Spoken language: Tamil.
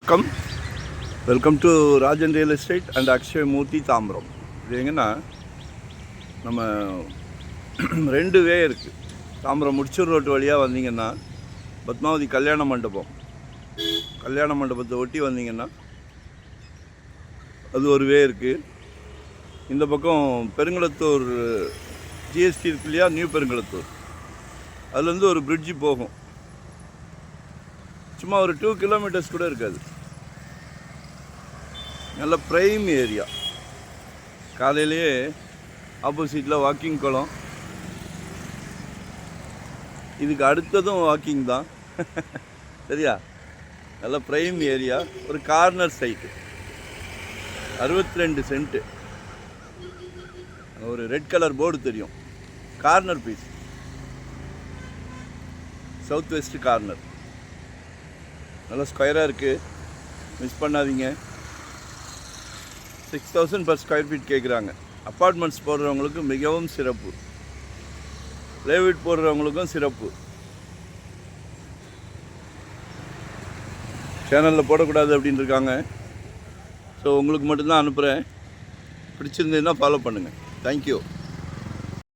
Welcome welcome to Rajan real estate and Akshay Murthy Tambaram. இது எங்கன்னா நம்ம 2 வே இருக்குது. தாம்பரம் முடிச்சூர் ரோட்டு வழியாக வந்தீங்கன்னா பத்மாவதி கல்யாண மண்டபத்தை ஒட்டி வந்தீங்கன்னா அது ஒரு வே இருக்குது. இந்த பக்கம் பெருங்குளத்தூர் ஜிஎஸ்டி இருக்கு இல்லையா, நியூ பெருங்குளத்தூர், அதுலேருந்து ஒரு பிரிட்ஜு போகும். சும்மா ஒரு 2 கிலோமீட்டர்ஸ் கூட இருக்காது. நல்ல ப்ரைம் ஏரியா. காலையிலேயே ஆப்போசிட்டில் வாக்கிங் குளம், இதுக்கு அடுத்ததும் வாக்கிங் தான். சரியா? நல்ல ப்ரைம் ஏரியா. ஒரு கார்னர் சைட்டு, 62 சென்ட்டு. ஒரு ரெட் கலர் போர்டு தெரியும், corner piece, south west corner. நல்லா ஸ்கொயராக இருக்குது, மிஸ் பண்ணாதீங்க. 6,000 per ஸ்கொயர் ஃபீட் கேட்குறாங்க. அப்பார்ட்மெண்ட்ஸ் போடுறவங்களுக்கு மிகவும் சிறப்பு, லேவிட் போடுறவங்களுக்கும் சிறப்பு. சேனலில் போடக்கூடாது அப்படின்னு இருக்காங்க. ஸோ உங்களுக்கு மட்டும்தான் அனுப்புகிறேன். பிடிச்சிருந்ததுன்னா ஃபாலோ பண்ணுங்கள். தேங்க்யூ.